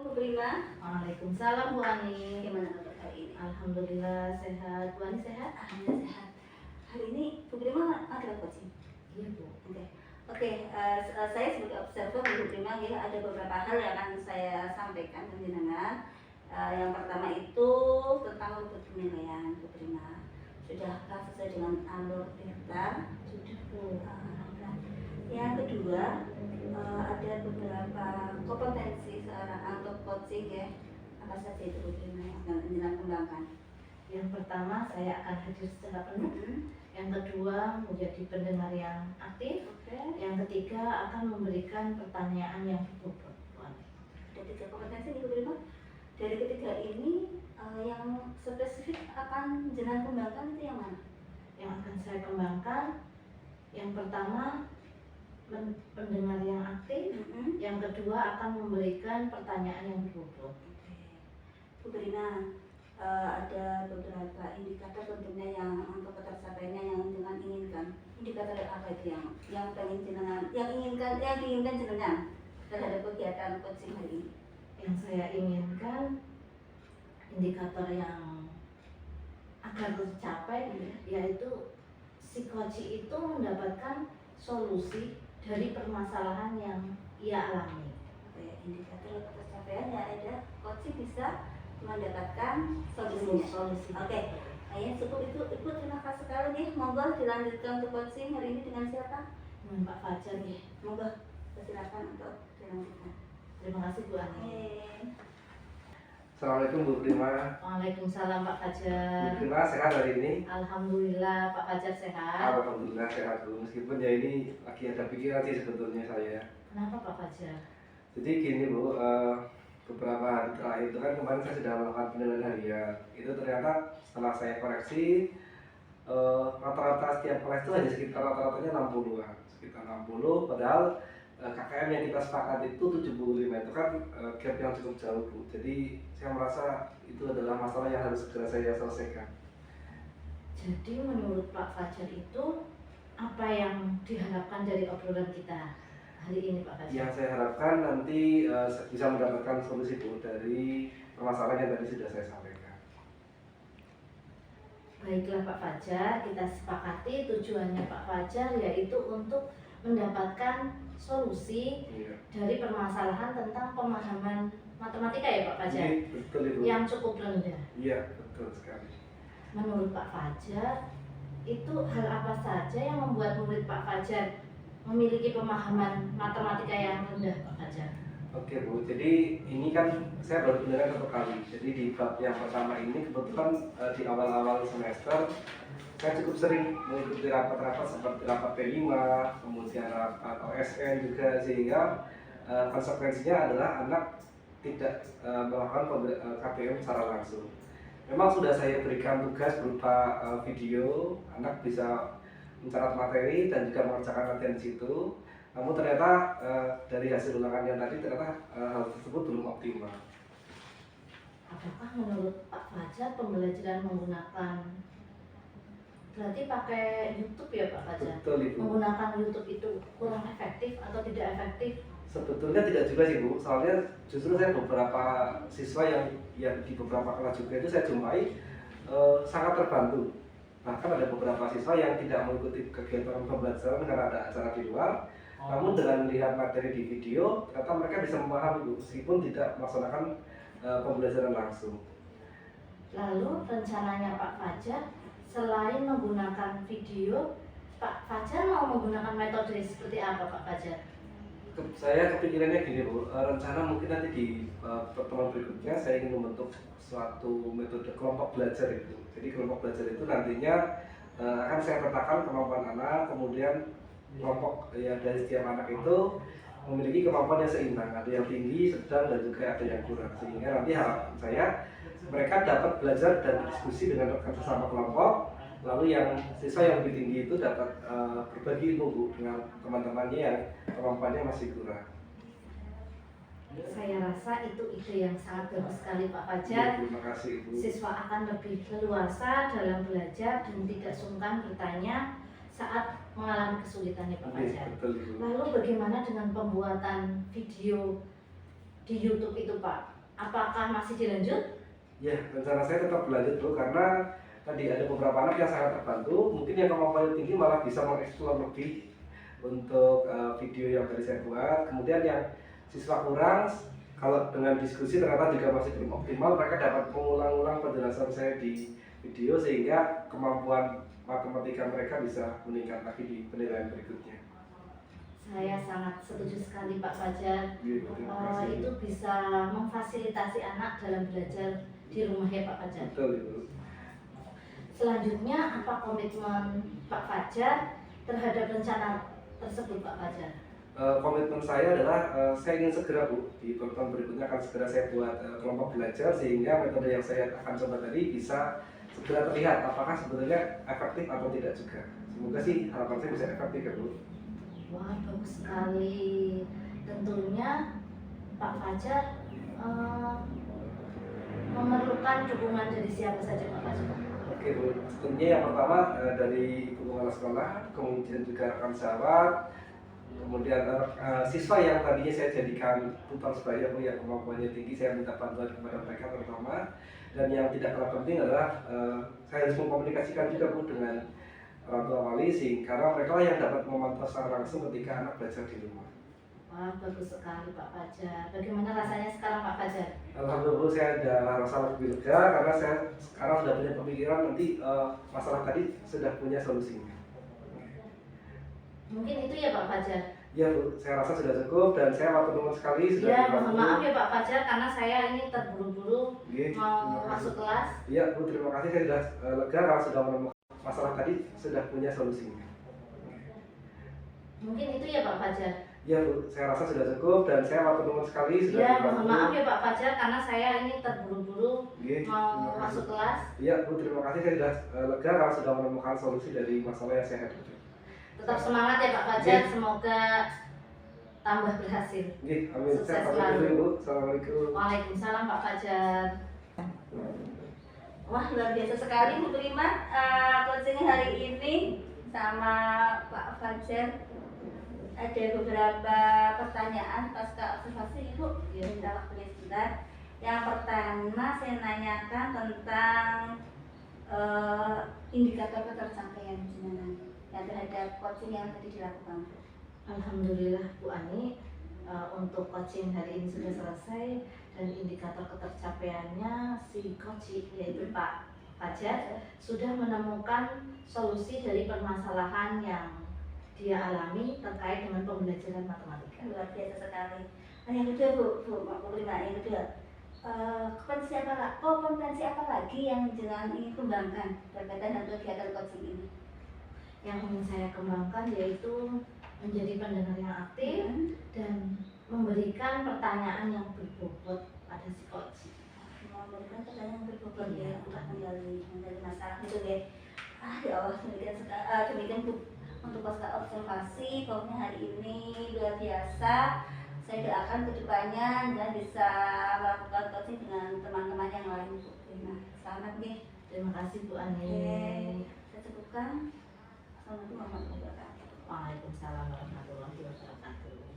Bu Prima. Waalaikumsalam Bu Ani. Gimana kabar hari ini? Alhamdulillah sehat. Bu Ani sehat? Alhamdulillah sehat. Hari ini Bu Prima ada coaching? Iya Bu. Oke, saya sebagai observer Bu Prima ya, ada beberapa hal yang akan saya sampaikan ke jenengan. Yang pertama itu tentang luput penilaian Bu Prima. Sudahkah sesuai dengan alur daftar? Sudah Bu. Yang kedua, ada beberapa kompetensi seorang untuk coaching ya. Apa saja itu Bu Prima yang akan jenengan kembangkan? Yang pertama saya akan hadir secara penuh. Yang kedua menjadi pendengar yang aktif. Yang ketiga akan memberikan pertanyaan yang berbobot. Ada 3 kompetensi nih Bu Prima. Dari ketiga ini yang spesifik akan jenengan kembangkan itu yang mana? Yang akan saya kembangkan yang pertama pendengar yang aktif. Yang kedua akan memberikan pertanyaan yang berbobot. Bu Prima, ada beberapa indikator tentunya yang untuk ketercapaiannya yang dengan inginkan. Indikator apa itu yang pengen jenengan, yang diinginkan jenengan terhadap kegiatan coaching hari ini? Yang saya inginkan indikator yang agar tercapai yaitu si coach itu mendapatkan solusi dari permasalahan yang ia alami. Indikator ketercapaian ya ada coaching bisa mendapatkan solusinya. Oke. Ya, cukup itu. Ibu terima kasih sekali nih. Monggo dilanjutkan untuk coaching hari ini dengan siapa? Dengan Pak Fajar nih. Monggo silakan untuk dilanjutkan. Terima kasih Bu Ani. Assalamualaikum Bu Prima. Waalaikumsalam Pak Bu Fajar. Prima sehat hari ini? Alhamdulillah Pak Fajar sehat. Alhamdulillah sehat Bu. Meskipun ya ini lagi ada pikiran sih sebetulnya saya. Kenapa Pak Fajar? Jadi gini Bu, beberapa hari terakhir itu kan kemarin saya sudah melakukan penilaian harian. Itu ternyata setelah saya koreksi rata-rata setiap kelas itu hanya sekitar rata-ratanya 60-an, sekitar 60. Padahal KKM yang kita sepakat itu 75, itu kan gap yang cukup jauh Bu. Jadi saya merasa itu adalah masalah yang harus segera saya selesaikan. Jadi menurut Pak Fajar itu apa yang diharapkan dari obrolan kita hari ini Pak Fajar? Yang saya harapkan nanti bisa mendapatkan solusi Bu dari permasalahan yang tadi sudah saya sampaikan. Baiklah Pak Fajar, kita sepakati tujuannya Pak Fajar yaitu untuk mendapatkan solusi dari permasalahan tentang pemahaman matematika ya Pak Fajar? Betul Ibu. Yang cukup rendah. Iya, betul sekali. Menurut Pak Fajar, itu hal apa saja yang membuat murid Pak Fajar memiliki pemahaman matematika yang rendah Pak Fajar? Oke Bu, jadi ini kan saya baru penilaian 1 kali. Jadi di bab yang pertama ini kebetulan di awal-awal semester saya cukup sering mengikuti rapat-rapat seperti rapat P5, kemudian rapat OSN juga, sehingga konsekuensinya adalah anak tidak melakukan KBM secara langsung. Memang sudah saya berikan tugas berupa video, anak bisa mencatat materi dan juga mengerjakan latihan di situ. Namun ternyata dari hasil ulangan yang tadi ternyata hal tersebut belum optimal. Apakah menurut Pak Fajar pembelajaran menggunakan berarti pakai YouTube ya Pak Fajar? Betul Ibu. Menggunakan YouTube itu kurang efektif atau tidak efektif? Sebetulnya tidak juga sih Bu, soalnya justru saya beberapa siswa yang di beberapa kelas juga itu saya jumpai sangat terbantu. Bahkan ada beberapa siswa yang tidak mengikuti kegiatan pembelajaran karena ada acara di luar. Namun dengan melihat materi di video, ternyata mereka bisa memahami Bu, meskipun tidak melaksanakan pembelajaran langsung. Lalu rencananya Pak Fajar selain menggunakan video, Pak Fajar mau menggunakan metode seperti apa Pak Fajar? Saya kepikirannya gini Bu, rencana mungkin nanti di pertemuan berikutnya saya ingin membentuk suatu metode kelompok belajar itu. Jadi kelompok belajar itu nantinya akan saya petakan kemampuan anak, kemudian kelompok ya dari setiap anak itu memiliki kemampuan yang seimbang, ada yang tinggi, sedang, dan juga ada yang kurang, sehingga nanti harapan saya mereka dapat belajar dan berdiskusi dengan rekan sesama kelompok, lalu yang siswa yang lebih tinggi itu dapat berbagi ilmu Bu dengan teman-temannya yang kemampuannya masih kurang. Saya rasa itu ide yang sangat bagus sekali Pak Fajar. Terima kasih Ibu. Siswa akan lebih leluasa dalam belajar dan tidak sungkan bertanya saat mengalami kesulitan ya Pak Fajar. Betul Ibu. Lalu bagaimana dengan pembuatan video di YouTube itu Pak? apakah masih dilanjut? Ya, rencana saya tetap berlanjut Bu, karena tadi ada beberapa anak yang sangat terbantu, mungkin yang kemampuannya tinggi malah bisa mengeksplor lebih untuk video yang tadi saya buat. Kemudian yang siswa kurang, kalau dengan diskusi ternyata juga masih belum optimal, mereka dapat mengulang-ulang penjelasan saya di video sehingga kemampuan matematika mereka bisa meningkat lagi di penilaian berikutnya. Saya sangat setuju sekali Pak Fajar. Terima kasih. Itu bisa memfasilitasi anak dalam belajar di rumah ya Pak Fajar. Betul Ibu. Selanjutnya apa komitmen Pak Fajar terhadap rencana tersebut Pak Fajar? Komitmen saya adalah saya ingin segera Bu, di pertemuan berikutnya akan segera saya buat kelompok belajar sehingga metode yang saya akan coba tadi bisa segera terlihat apakah sebenarnya efektif atau tidak juga. Semoga sih harapan saya bisa efektif ya Bu. Wah, bagus sekali. Tentunya Pak Fajar memerlukan dukungan dari siapa saja Pak Fajar? Oke Bu, tentunya yang pertama dari ibu kepala sekolah, kemudian juga rekan sejawat, kemudian siswa yang tadinya saya jadikan tutor sebaya Bu yang kemampuannya tinggi, saya minta bantuan kepada mereka terutama. Dan yang tidak kalah penting adalah saya harus mengkomunikasikan juga Bu dengan orang tua wali karena mereka lah yang dapat memantau secara langsung ketika anak belajar di rumah. Wah, bagus sekali Pak Fajar. Bagaimana rasanya sekarang Pak Fajar? Alhamdulillah Bu, saya ada rasa lebih lega karena saya sekarang sudah punya pemikiran nanti masalah tadi sudah punya solusinya. Mungkin itu ya Pak Fajar. Ya Bu, saya rasa sudah cukup dan saya matur nuwun sekali sudah Ya, dibantu. mohon maaf ya Pak Fajar karena saya ini terburu-buru Oke, mau terima kasih. masuk kelas. Iya Bu, terima kasih, saya sudah lega karena sudah menemukan masalah tadi sudah punya solusinya. Mungkin itu ya Pak Fajar. Ya Bu, saya rasa sudah cukup dan saya matur nuwun sekali sudah Ya, dibantu. mohon maaf ya Pak Fajar karena saya ini terburu-buru Oke, mau terima kasih. masuk kelas. Iya Bu, terima kasih, saya sudah lega karena sudah menemukan solusi dari masalah yang saya hadapi. Tetap semangat ya Pak Fajar, semoga tambah berhasil. Oke, amin. Sukses Saya pamit selalu. dulu Bu. Assalamualaikum. Waalaikumsalam Pak Fajar. Wah, luar biasa sekali Bu Prima coaching hari ini sama Pak Fajar. Ada beberapa pertanyaan pasca observasi Ibu, ya minta waktunya sebentar. Yang pertama saya nanyakan tentang indikator ketercapaian jenengan yang terhadap coaching yang tadi dilakukan. Alhamdulillah Bu Ani, untuk coaching hari ini sudah selesai dan indikator ketercapaiannya si coach yaitu Pak Fajar sudah menemukan solusi dari permasalahan yang dia alami terkait dengan pembelajaran matematika. Luar biasa sekali. Nah, yang kedua Bu Prima, yang kedua kompetensi apa lagi yang jenengan ingin kembangkan berkaitan dengan kegiatan coaching ini? Yang ingin saya kembangkan yaitu menjadi pendengar yang aktif dan memberikan pertanyaan yang berbobot pada si coach. Memberikan pertanyaan yang berbobot Iya, ya untuk menjadi masalah itu ya. Ya Allah, demikian Bu untuk pasca observasi. Pokoknya hari ini luar biasa. Saya doakan kedepannya dan bisa melakukan coaching dengan teman-teman yang lain Bu. Nah, selamat nih. Terima kasih Bu Ani. Saya cukupkan. Assalamualaikum warahmatullahi wabarakatuh. Waalaikumsalam warahmatullahi wabarakatuh.